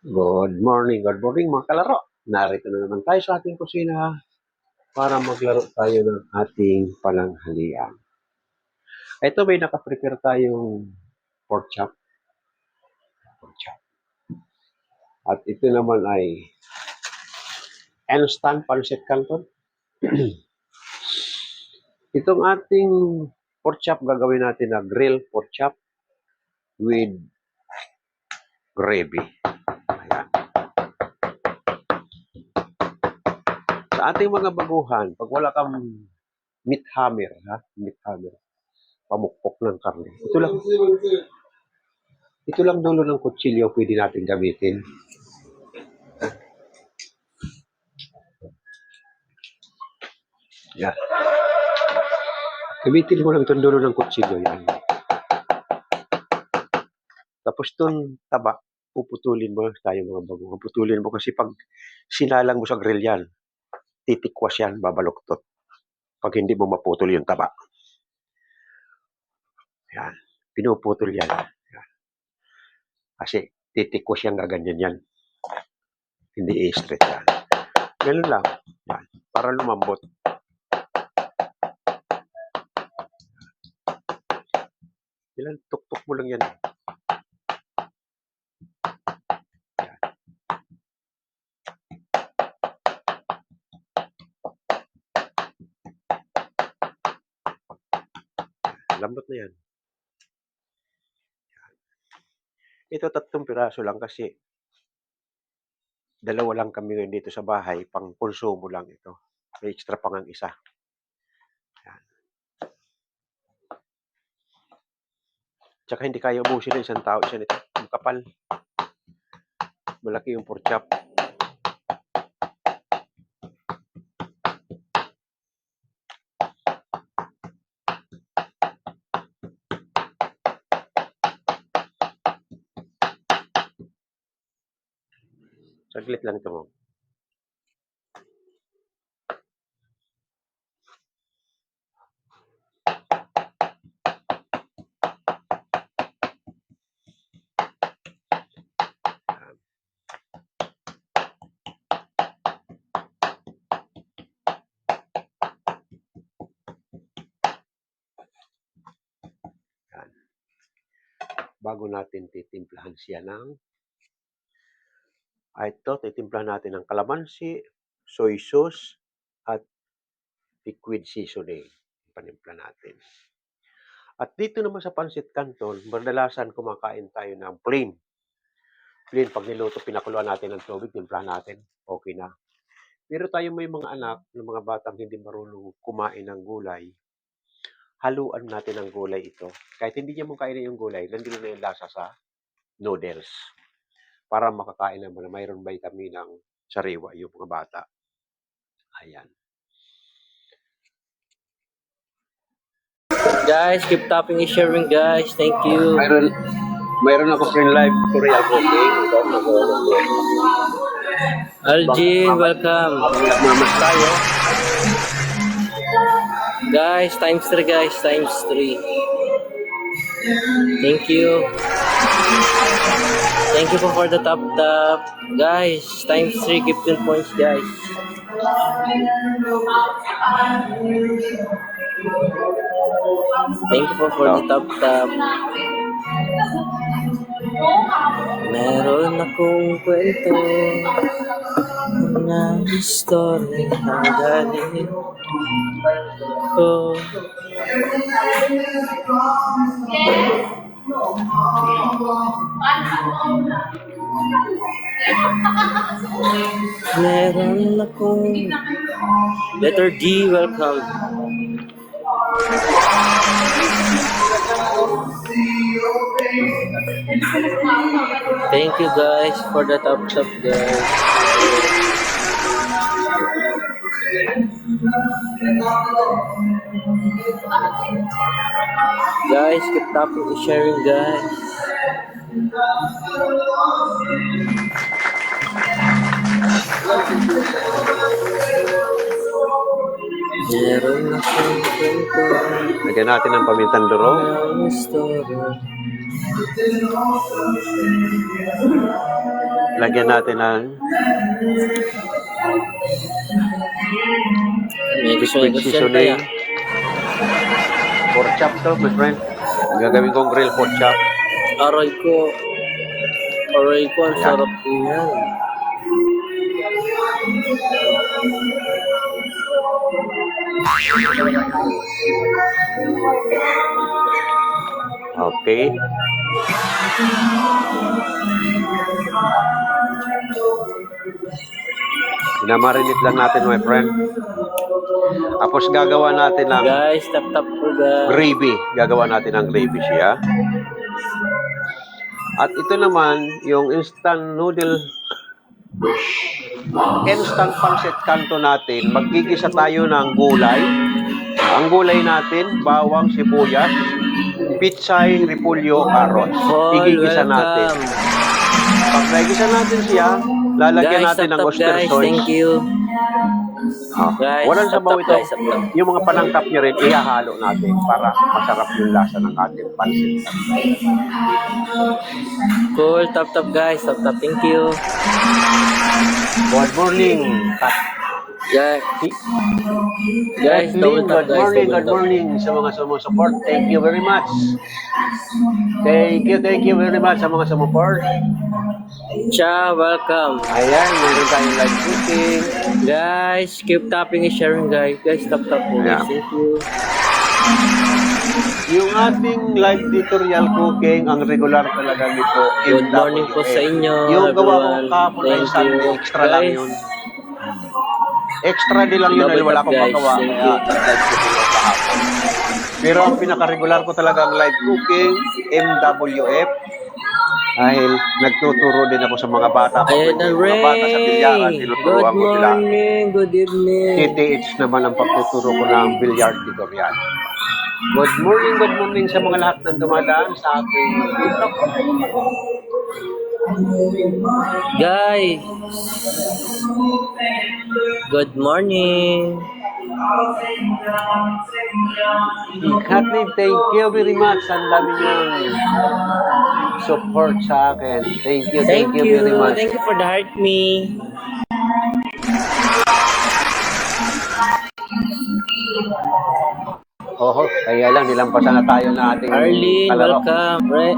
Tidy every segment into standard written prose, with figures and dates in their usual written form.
Good morning mga kalaro. Narito na naman tayo sa ating kusina para maglaro tayo ng ating pananghalian. Ito may nakaprepare tayong pork chop. At ito naman ay instant pancit canton. Itong ating pork chop gagawin natin na grilled pork chop with gravy. Ayan. Sa ating mga baguhan, pag wala kang meat hammer, pamukpok ng karne. Ito lang dulo ng kutsilyo pwede natin gamitin. Yan. Gamitin mo lang itong dulo ng kutsilyo. Yan. Tapos itong taba, puputulin mo tayo mga bago. Puputulin mo kasi pag sinalang mo sa grill yan, titikwas yan, babaluktot. Pag hindi mo maputol yung taba. Yan. Pinuputol yan. Yan. Kasi titikwas yan, gaganyan yan. Hindi i-straight yan. Ganun lang. Yan. Para lumambot. Ilan, tuktok mo lang yan. Yan. Lambot na yan. Ito 3 piraso lang kasi dalawa lang kami ngayon dito sa bahay, pang konsumo lang ito. May extra pang ang isa. Yan. Tsaka hindi kaya ubusin ng isang tao isa nito. Ang kapal. Malaki yung pork chop. Saglit lang ito mo. Yan. Bago natin titimplahan siya ng ito, titimplahan natin ng kalamansi, soy sauce, at liquid seasoning. Panimpla natin. At dito naman sa pancit canton, madalasan kumakain tayo ng plain. Plain, pag niluto, pinakuluan natin ng tubig, timplahan natin, okay na. Pero tayo may mga anak, ng mga batang hindi marunong kumain ng gulay, haluan natin ng gulay ito. Kahit hindi niya mo kainin yung gulay, nandito na yung lasa sa noodles. Para makakain naman na mayroon vitamin ng sariwa yung mga bata. Ayan. Guys, keep tapping and sharing, guys. Thank you. Mayroon ako friend live Korea cooking. Aljin, welcome. Nagmamas tayo. Guys, times 3, guys. Times 3. Thank you. Thank you for the top. Guys, times 3, give 10 points, guys. Thank you for the top. Meron akong kwento na story na galing ko. Meron akong letter D, welcome. Thank you guys for the top guys. Guys, keep tapping and sharing, guys. Meron akong kwento. Lagyan natin ng pamintang durog. Lagyan natin ng May gusto liquid yung question seasoning. tayo. Pork chop to, my friend. Gagawin kong grill pork chop. Aray ko. Aray ko, ang Ayan. sarap niyan. Okay. Pinamarinate lang natin, my friend. Tapos gagawa natin ng Guys, tap po guys. gravy. Gagawa natin ng gravy siya. At ito naman, yung instant noodle, instant pancit canton natin. Magigisa tayo ng gulay. Ang gulay natin, bawang, sibuyas, pitsay, repolyo, carrots. Paul, Igigisa natin. welcome. Pag nagigisa natin siya, lalagyan Guys, natin ng tap oyster guys. sauce. Thank you. Guys, Walang tap sabaw ito. guys, tap. Yung mga panangkap niya rin, ihahalo natin para masarap yung lasa ng ating pancit. Cool, tap guys, tap. Thank you. Good morning, Kat. Guys, guys, double Kathleen, tap good guys. morning, Double good tap. morning sa mga sumusupport. Thank you very much. Thank you very much sa mga sumusupport. Cha, welcome. Ayan, meron tayong live cooking. Guys, keep tapping and sharing guys. Guys, tap po guys. Yeah. Thank you. Yung ating live tutorial cooking, ang regular talaga nito, Good morning po sa inyo, Yung gawa ko everyone. kahapon ay Thank Sunday, you. extra lang Guys. yun. Extra din lang yun dahil Double wala tap, akong guys. magawa. Thank Kaya you. nag-live cooking ako kahapon. Pero ang pinaka-regular ko talaga ang live cooking, MWF. Dahil nagtuturo din ako sa mga bata. Ayan na, Yung mga bata sa bilyaran, Ray. tinuturuan Good ko sila. morning, good evening. TTH naman ang pagtuturo ko ng billiard tutorial. Good morning sa mga lahat ng dumadaan sa ating TikTok. Guys, good morning. Kathleen, thank you very much. Ang dami niyong support sa akin. Thank you very much. Thank you for the heart me. Oho, kaya lang nilampasan na tayo na ating Arlene, kalaro. welcome. Ray,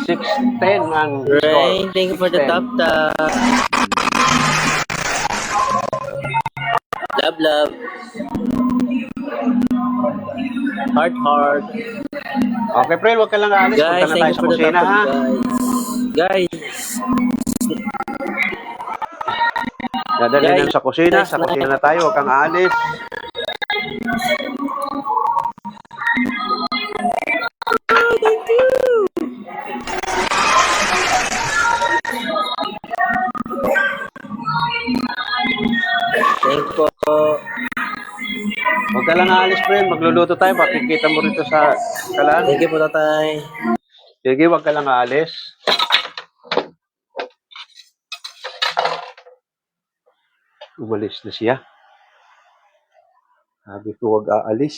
6-10 ang score. Ray, thank you for the 6-10. tap. Love. Heart. Okay, Prel, huwag ka lang aalis. Guys, Punta na thank tayo you sa for the kusina, tap, ha? guys. Dadalhin Guys, lang sa kusina. guys, Sa kusina na tayo. Huwag kang aalis. Thank you po. Huwag ka lang aalis, friend. Magluluto tayo. Pakikita mo rito sa kalan. Thank you po, tatay. Sige, huwag ka lang aalis. Umalis na siya. Sabi ko, huwag aalis.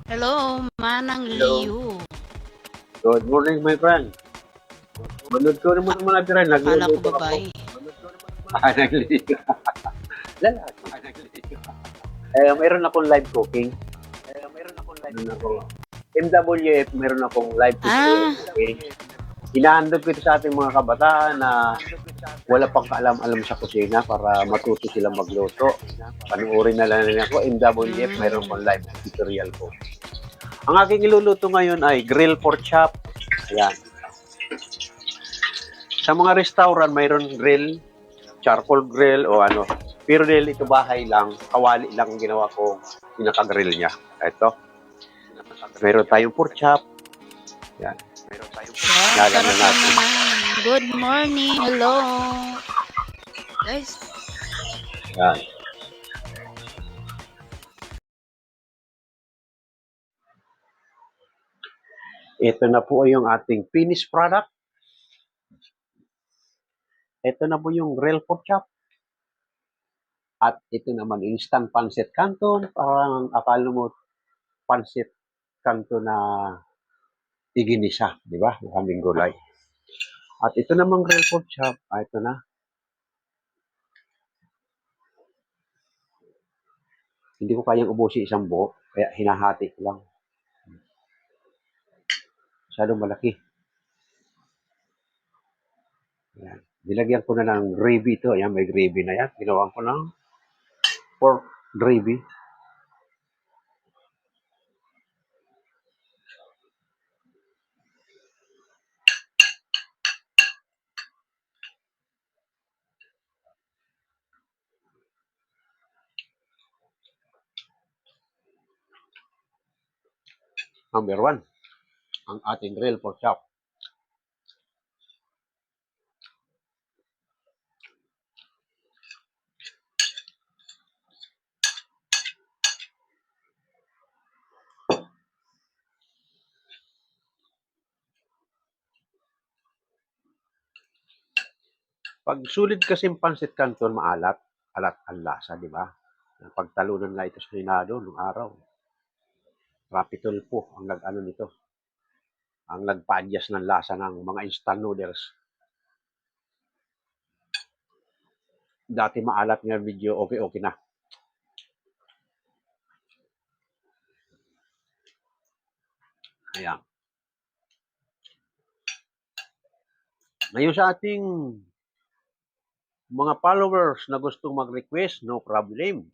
Hello, Manang Hello. Liu. Good morning, my friend. Manood ko naman naman natin rin. Akala ko Nagluluto ako. babae. Nagluluto. Lalaki. Mayroon akong live cooking. Meron akong MWF, meron akong live cooking. Hinahandog ko ito sa ating mga kabataan na wala pang kaalam-alam sa kusina para matuto silang magluto. Panuorin na lang nila ako, MWF, meron akong live tutorial ko. Ang aking iluluto ngayon ay grill pork chop. Ayan. Sa mga restaurant, mayroon grill, charcoal grill o ano. Pero dahil ito bahay lang, kawali lang ang ginawa ko, pinaka-grill niya. Ito. Meron tayong pork chop. Yan. Wow, Lagyan sarap na natin. naman. Good morning. Hello. Guys, Yan. Ito na po yung ating finished product. Ito na po yung grill pork chop. At ito naman instant pancit canton. Parang akala mo pancit canton na iginisa, di ba? Maraming gulay. At ito namang grill pork chop. Ito na. Hindi ko kayang ubusin isang buo, kaya hinahati ko lang. Masyadong malaki. Ayan. Nilagyan ko na ng gravy ito. Ayan, may gravy na yan. Ginawa ko ng pork gravy. Number 1, ang ating grill pork chop. Pag sulit kasi pancit canton, maalat. Alat ang lasa, di ba? Pagtalunan na ito sa Senado nung araw. Rapi Tulfo ang nag-ano nito. Ang nagpa-adjust ng lasa ng mga instant noodles. Dati maalat nga video, okay na. Ayan. Ngayon sa ating mga followers na gustong mag-request, no problem.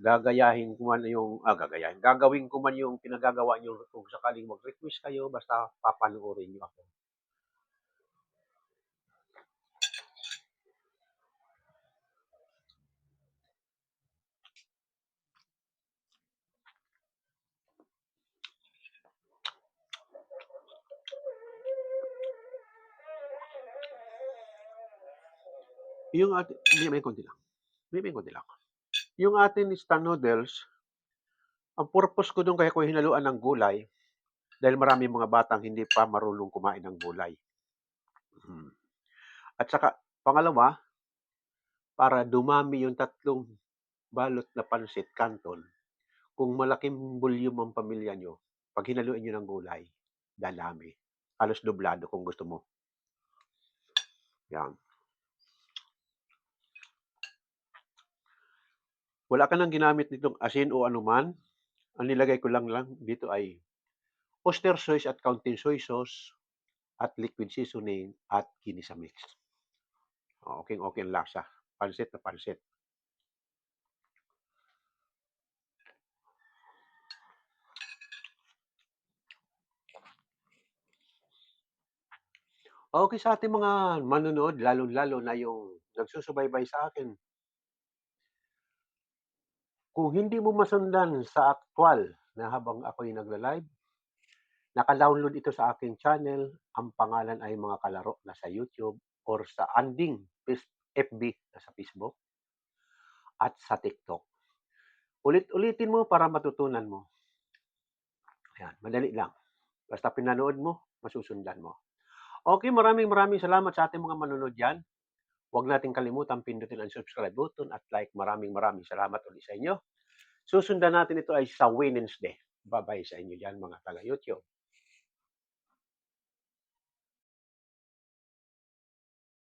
Gagawin ko man yung pinagagawa nyo kung sakaling mag-request kayo, basta papanoorin nyo ako. Yung ating, may konti lang. Yung ating instant noodles, ang purpose ko doon kaya ko hinaluan ng gulay, dahil marami mga batang hindi pa marunong kumain ng gulay. At saka, pangalawa, para dumami yung 3 balot na pansit canton, kung malaking volume ang pamilya nyo, pag hinaluan nyo ng gulay, dadami. Halos doblado kung gusto mo. Yan. Wala ka nang ginamit nitong asin o anuman. Ang nilagay ko lang dito ay oyster sauce at Campbell soy sauce at liquid seasoning at ginisa mix. Okay ang lasa. Pansit na pansit. Okay sa ating mga manonood, lalo-lalo na yung nagsusubaybay sa akin. Kung hindi mo masundan sa aktual na habang ako'y nagla-live, naka-download ito sa aking channel. Ang pangalan ay Mga Kalaro na sa YouTube or sa Anding FB na sa Facebook at sa TikTok. Ulit-ulitin mo para matutunan mo. Ayan, madali lang. Basta pinanood mo, masusundan mo. Okay, maraming salamat sa ating mga manonood dyan. Huwag nating kalimutan pindutin ang subscribe button at like. Maraming salamat ulit sa inyo. Susundan natin ito ay sa Wednesday. Bye-bye sa inyo diyan mga taga-YouTube.